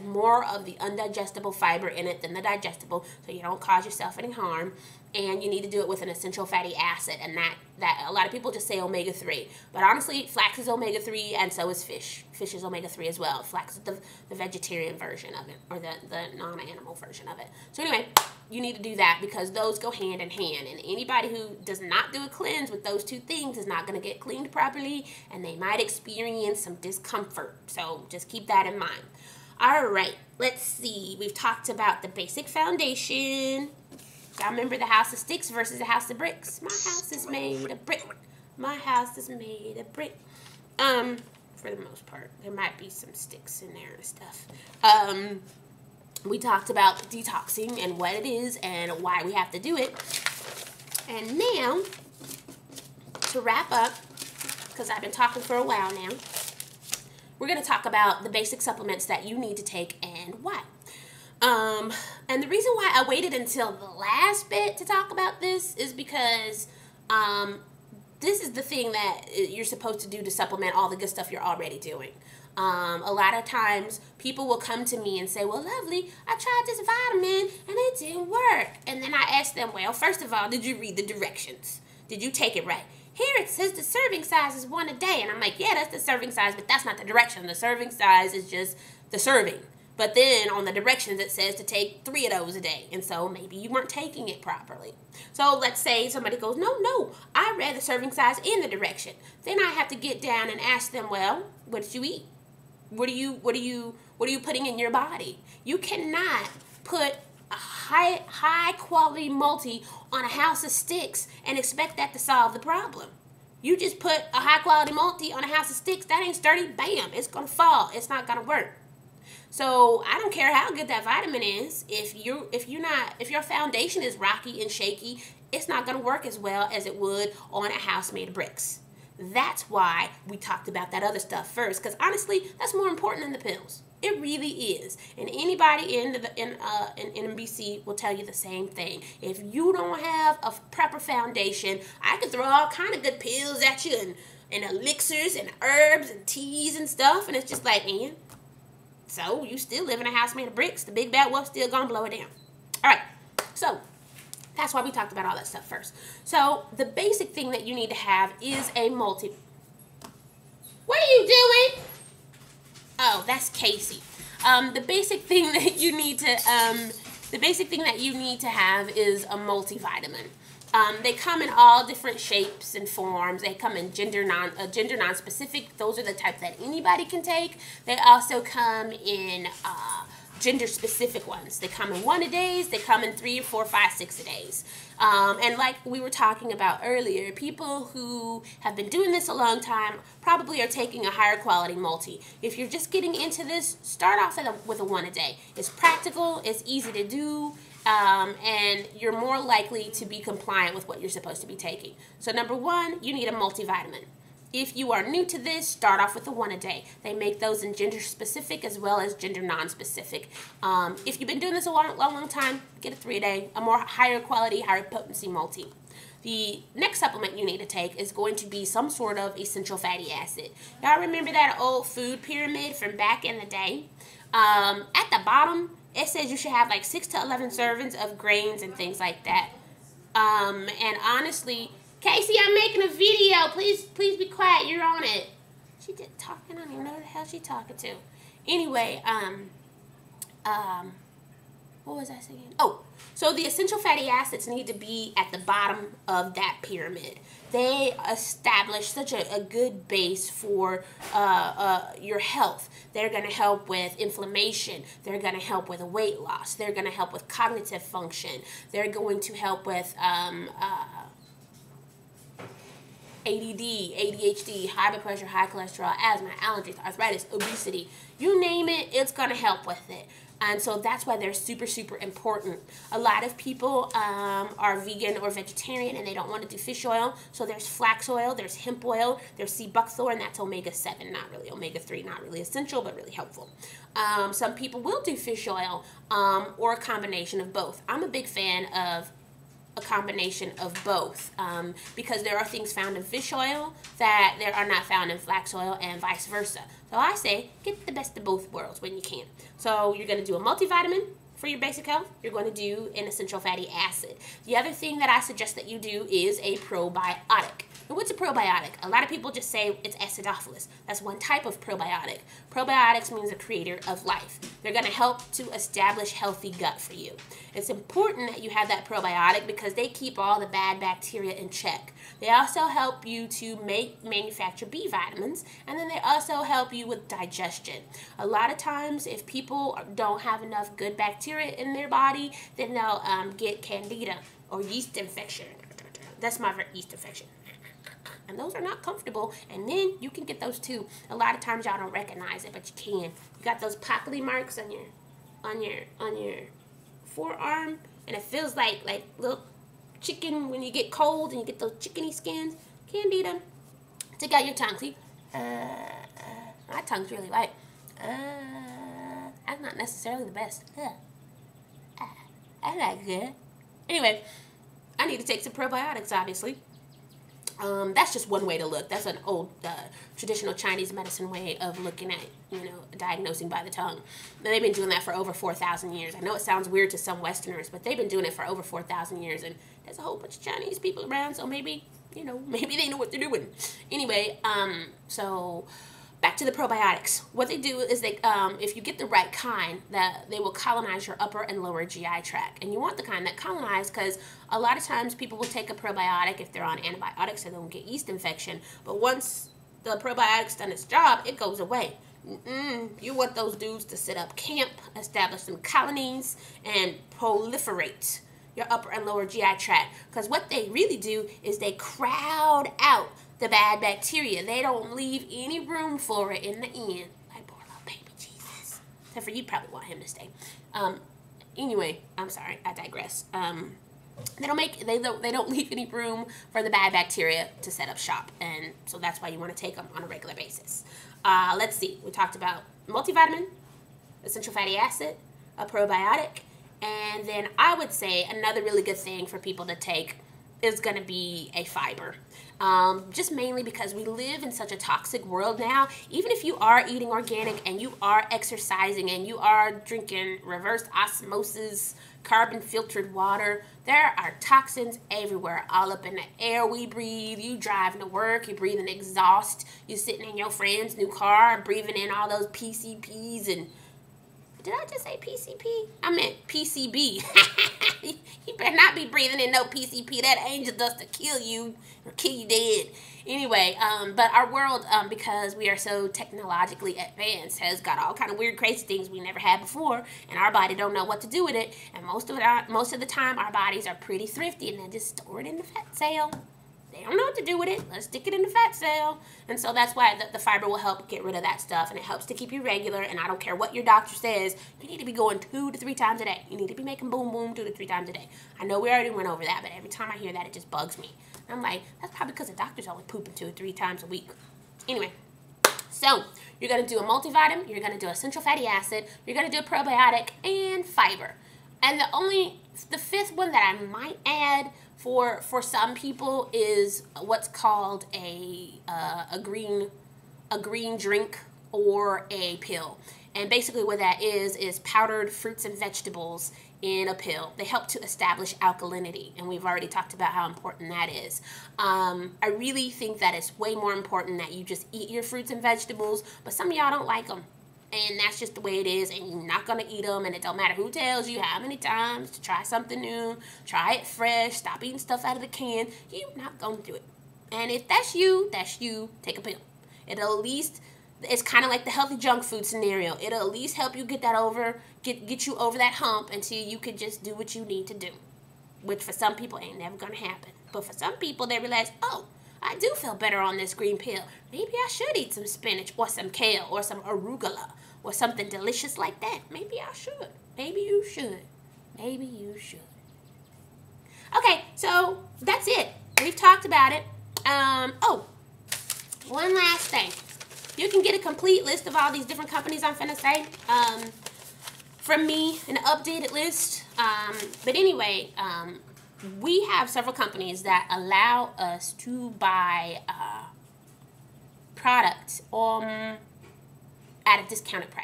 more of the undigestible fiber in it than the digestible, so you don't cause yourself any harm. And you need to do it with an essential fatty acid, and that a lot of people just say omega-3, but honestly, flax is omega-3, and so is fish. Fish is omega-3 as well. Flax is the vegetarian version of it, or the non-animal version of it. So anyway, you need to do that because those go hand in hand, and anybody who does not do a cleanse with those two things is not going to get cleaned properly, and they might experience some discomfort. So just keep that in mind. All right, let's see. We've talked about the basic foundation. Y'all remember the house of sticks versus the house of bricks? My house is made of brick. My house is made of brick. For the most part. There might be some sticks in there and stuff. We talked about detoxing and what it is and why we have to do it. And now, to wrap up, because I've been talking for a while now, we're going to talk about the basic supplements that you need to take and why. And the reason why I waited until the last bit to talk about this is because this is the thing that you're supposed to do to supplement all the good stuff you're already doing. A lot of times people will come to me and say, well, Lovely, I tried this vitamin and it didn't work. And then I ask them, well, first of all, did you read the directions? Did you take it right? Here it says the serving size is 1 a day. And I'm like, yeah, that's the serving size, but that's not the direction. The serving size is just the serving. But then on the directions it says to take 3 of those a day. And so maybe you weren't taking it properly. So let's say somebody goes, no, I read the serving size in the direction. Then I have to get down and ask them, well, what did you eat? What are you putting in your body? You cannot put a high quality multi on a house of sticks and expect that to solve the problem. You just put a high quality multi on a house of sticks, that ain't sturdy, bam, it's gonna fall. It's not gonna work. So I don't care how good that vitamin is. If your foundation is rocky and shaky, it's not going to work as well as it would on a house made of bricks. That's why we talked about that other stuff first, because honestly, that's more important than the pills. It really is. And anybody in NBC will tell you the same thing. If you don't have a proper foundation, I could throw all kind of good pills at you and elixirs and herbs and teas and stuff, and it's just like, man. So you still live in a house made of bricks. The big bad wolf's still gonna blow it down. All right, so that's why we talked about all that stuff first. So the basic thing that you need to have is a multi. What are you doing? Oh, that's Casey. The basic thing that you need to have is a multivitamin. They come in all different shapes and forms. They come in gender non-specific. Those are the type that anybody can take. They also come in gender-specific ones. They come in 1 a days. They come in 3, 4, 5, 6 a days. And like we were talking about earlier, people who have been doing this a long time probably are taking a higher quality multi. If you're just getting into this, start off with a 1 a day. It's practical. It's easy to do. And you're more likely to be compliant with what you're supposed to be taking. So number 1, you need a multivitamin. If you are new to this, start off with a 1 a day. They make those in gender specific as well as gender non-specific. If you've been doing this a long time, get a 3 a day, a more higher quality, higher potency multi. The next supplement you need to take is going to be some sort of essential fatty acid. Y'all remember that old food pyramid from back in the day? At the bottom, it says you should have like 6 to 11 servings of grains and things like that. And honestly, Casey, I'm making a video. Please be quiet. You're on it. She did talking. I don't even know who the hell she's talking to. Anyway, what was I saying? Oh, so the essential fatty acids need to be at the bottom of that pyramid. They establish such a good base for your health. They're going to help with inflammation. They're going to help with weight loss. They're going to help with cognitive function. They're going to help with ADD, ADHD, high blood pressure, high cholesterol, asthma, allergies, arthritis, obesity. You name it, it's going to help with it. And so that's why they're super, super important. A lot of people are vegan or vegetarian and they don't want to do fish oil. So there's flax oil, there's hemp oil, there's sea buckthorn, that's omega-7, not really omega-3, not really essential, but really helpful. Some people will do fish oil or a combination of both. I'm a big fan of a combination of both, because there are things found in fish oil that there are not found in flax oil, and vice versa. So I say get the best of both worlds when you can. So you're going to do a multivitamin for your basic health. You're going to do an essential fatty acid. The other thing that I suggest that you do is a probiotic. And what's a probiotic? A lot of people just say it's acidophilus. That's one type of probiotic. Probiotics means a creator of life. They're going to help to establish healthy gut for you. It's important that you have that probiotic because they keep all the bad bacteria in check. They also help you to manufacture B vitamins, and then they also help you with digestion. A lot of times, if people don't have enough good bacteria in their body, then they'll get candida or yeast infection. That's my yeast infection. And those are not comfortable, and then you can get those too. A lot of times y'all don't recognize it, but you can. You got those popply marks on your forearm, and it feels like little chicken when you get cold and you get those chickeny skins. Candida. Take out your tongue. See, my tongue's really white. That's not necessarily the best. I like it. Anyway, I need to take some probiotics, obviously. That's just one way to look. That's an old traditional Chinese medicine way of looking at, diagnosing by the tongue. They've been doing that for over 4,000 years. I know it sounds weird to some Westerners, but they've been doing it for over 4,000 years, and there's a whole bunch of Chinese people around, so maybe they know what they're doing. Anyway, so back to the probiotics. What they do is they, if you get the right kind, that they will colonize your upper and lower GI tract. And you want the kind that colonize because a lot of times people will take a probiotic if they're on antibiotics so they don't get yeast infection. But once the probiotic's done its job, it goes away. You want those dudes to set up camp, establish some colonies, and proliferate your upper and lower GI tract. Because what they really do is they crowd out the bad bacteria. They don't leave any room for it in the end. Like poor little baby Jesus. Except for you probably want him to stay. Anyway, I'm sorry, I digress. They don't leave any room for the bad bacteria to set up shop, and so that's why you want to take them on a regular basis. Let's see. We talked about multivitamin, essential fatty acid, a probiotic, and then I would say another really good thing for people to take is going to be a fiber. Just mainly because we live in such a toxic world now. Even if you are eating organic and you are exercising and you are drinking reverse osmosis, carbon filtered water, there are toxins everywhere, all up in the air we breathe. You driving to work, you're breathing exhaust. You sitting in your friend's new car, breathing in all those PCPs and... Did I just say PCP? I meant PCB. You better not be breathing in no PCP. That angel dust to kill you or kill you dead. Anyway, but our world, because we are so technologically advanced, has got all kind of weird, crazy things we never had before, and our body don't know what to do with it. And most of the time, our bodies are pretty thrifty, and they just store it in the fat cell. They don't know what to do with it. Let's stick it in the fat cell. And so that's why the fiber will help get rid of that stuff, and it helps to keep you regular. And I don't care what your doctor says, you need to be going 2 to 3 times a day. You need to be making boom boom 2 to 3 times a day. I know we already went over that, but every time I hear that, it just bugs me. I'm like, that's probably because the doctor's only pooping 2 or 3 times a week. Anyway, so you're going to do a multivitamin, you're going to do essential fatty acid, you're going to do a probiotic, and fiber. And the fifth one that I might add for some people is what's called a green drink or a pill. And basically what that is powdered fruits and vegetables in a pill. They help to establish alkalinity, and we've already talked about how important that is. I really think that it's way more important that you just eat your fruits and vegetables, but some of y'all don't like them. And that's just the way it is, and you're not going to eat them, and it don't matter who tells you how many times to try something new, try it fresh, stop eating stuff out of the can. You're not going to do it. And if that's you, take a pill. It'll at least, it's kind of like the healthy junk food scenario. It'll at least help you get you over that hump until you can just do what you need to do. Which for some people ain't never going to happen. But for some people, they realize, oh, I do feel better on this green pill. Maybe I should eat some spinach or some kale or some arugula or something delicious like that. Maybe I should. Maybe you should. Maybe you should. Okay, so that's it. We've talked about it. Oh, one last thing. You can get a complete list of all these different companies I'm finna say from me, an updated list. But anyway, we have several companies that allow us to buy products at a discounted price.